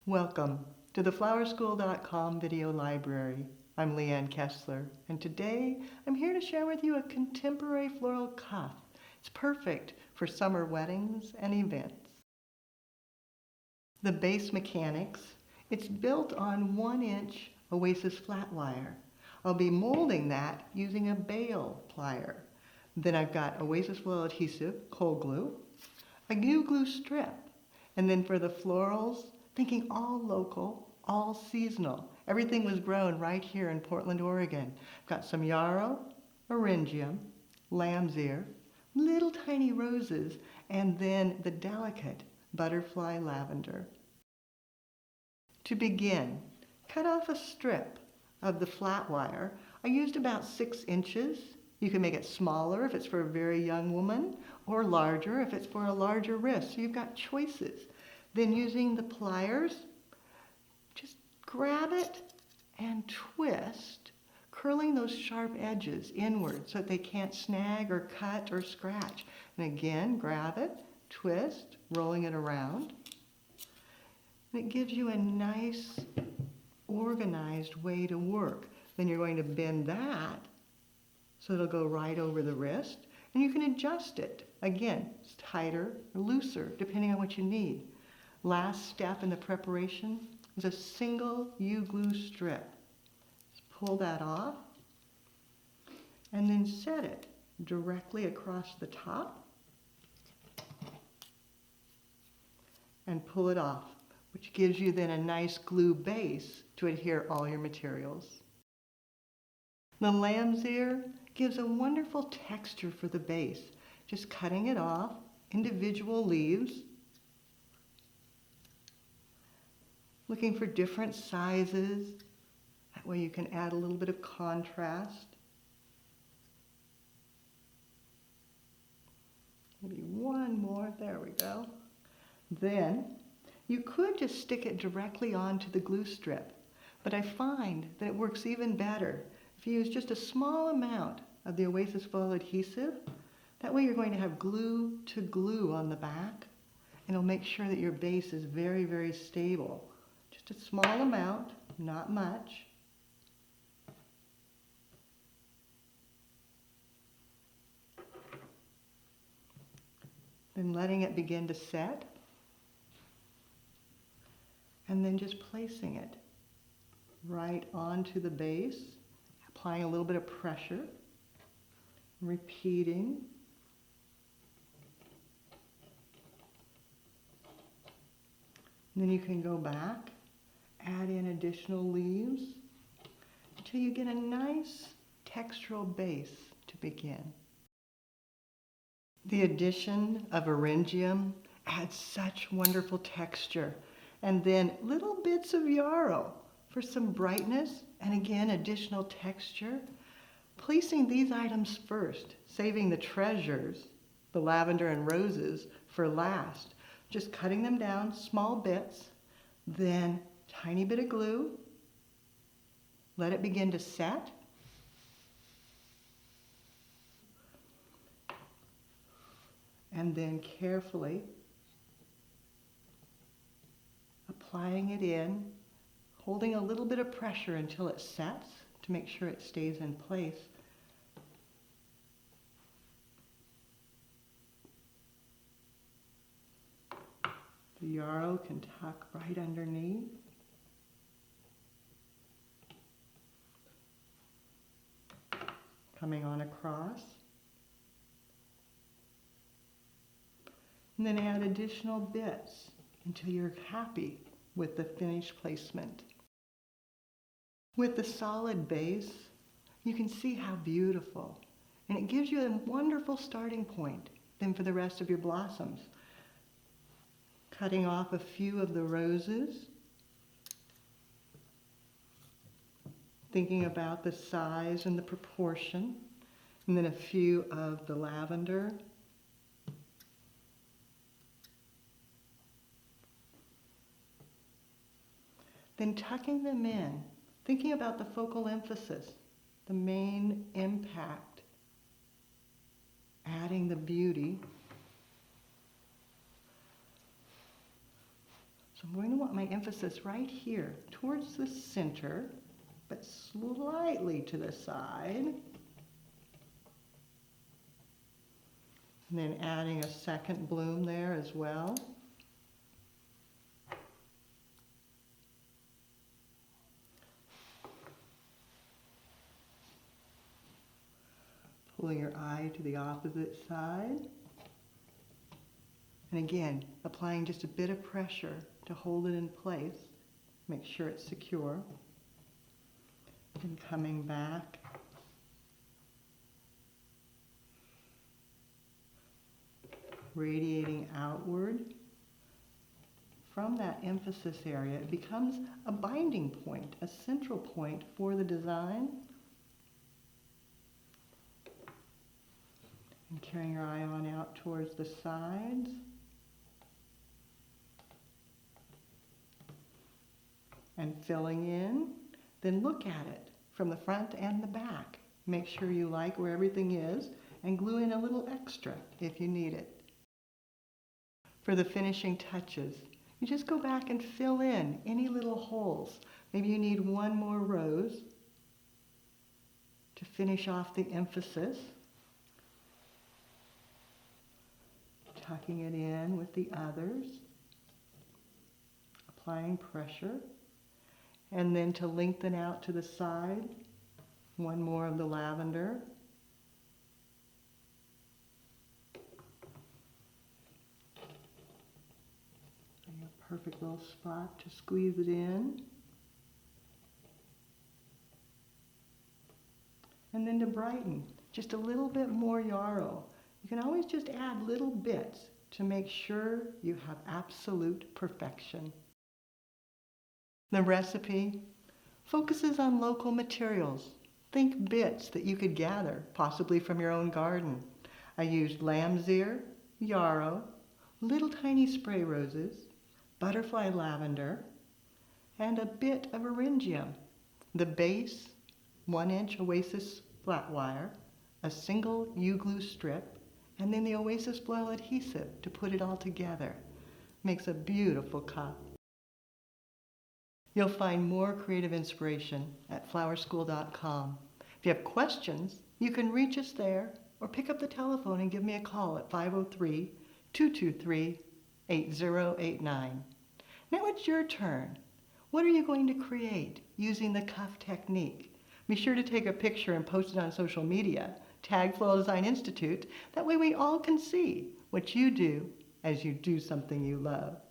Welcome to the flowerschool.com video library. I'm Leanne Kessler, and today I'm here to share with you a contemporary floral cuff. It's perfect for summer weddings and events. The base mechanics, it's built on 1-inch Oasis flat wire. I'll be molding that using a bale plier. Then I've got Oasis floral adhesive, cold glue, a glue strip, and then for the florals, thinking all local, all seasonal. Everything was grown right here in Portland, Oregon. I've got some yarrow, eryngium, lamb's ear, little tiny roses, and then the delicate butterfly lavender. To begin, cut off a strip of the flat wire. I used about 6 inches. You can make it smaller if it's for a very young woman, or larger if it's for a larger wrist. So you've got choices. Then using the pliers, just grab it and twist, curling those sharp edges inward so that they can't snag or cut or scratch. And again, grab it, twist, rolling it around. And it gives you a nice, organized way to work. Then you're going to bend that so it'll go right over the wrist. And you can adjust it. Again, it's tighter or looser, depending on what you need. Last step in the preparation is a single U-glue strip. Just pull that off and then set it directly across the top and pull it off, which gives you then a nice glue base to adhere all your materials. The lamb's ear gives a wonderful texture for the base. Just cutting it off, individual leaves, looking for different sizes. That way you can add a little bit of contrast. Maybe one more, there we go. Then you could just stick it directly onto the glue strip, but I find that it works even better if you use just a small amount of the Oasis floral adhesive. That way you're going to have glue to glue on the back, and it'll make sure that your base is very, very stable. Just a small amount, not much. Then letting it begin to set. And then just placing it right onto the base, applying a little bit of pressure, repeating. And then you can go back, add in additional leaves until you get a nice textural base to begin. The addition of eryngium adds such wonderful texture. And then little bits of yarrow for some brightness and again additional texture. Placing these items first, saving the treasures, the lavender and roses, for last. Just cutting them down, small bits, then tiny bit of glue. Let it begin to set. And then carefully applying it in, holding a little bit of pressure until it sets to make sure it stays in place. The yarrow can tuck right underneath. Coming on across. And then add additional bits until you're happy with the finished placement. With the solid base, you can see how beautiful, and it gives you a wonderful starting point then for the rest of your blossoms. Cutting off a few of the roses, thinking about the size and the proportion, and then a few of the lavender. Then tucking them in, thinking about the focal emphasis, the main impact, adding the beauty, So I'm going to want my emphasis right here towards the center, but slightly to the side. And then adding a second bloom there as well. Pulling your eye to the opposite side. And again, applying just a bit of pressure to hold it in place. Make sure it's secure. And coming back. Radiating outward. From that emphasis area, it becomes a binding point, a central point for the design. And carrying your eye on out towards the sides. And filling in. Then look at it from the front and the back. Make sure you like where everything is and glue in a little extra if you need it. For the finishing touches, you just go back and fill in any little holes. Maybe you need one more rose to finish off the emphasis. Tucking it in with the others. Applying pressure. And then to lengthen out to the side, one more of the lavender. A perfect little spot to squeeze it in. And then to brighten, just a little bit more yarrow. You can always just add little bits to make sure you have absolute perfection. The recipe focuses on local materials. Think bits that you could gather, possibly from your own garden. I used lamb's ear, yarrow, little tiny spray roses, butterfly lavender, and a bit of eryngium. The base, 1-inch Oasis flat wire, a single U-glue strip, and then the Oasis foil adhesive to put it all together. Makes a beautiful cup. You'll find more creative inspiration at flowerschool.com. If you have questions, you can reach us there or pick up the telephone and give me a call at 503-223-8089. Now it's your turn. What are you going to create using the cuff technique? Be sure to take a picture and post it on social media. Tag Floral Design Institute. That way we all can see what you do as you do something you love.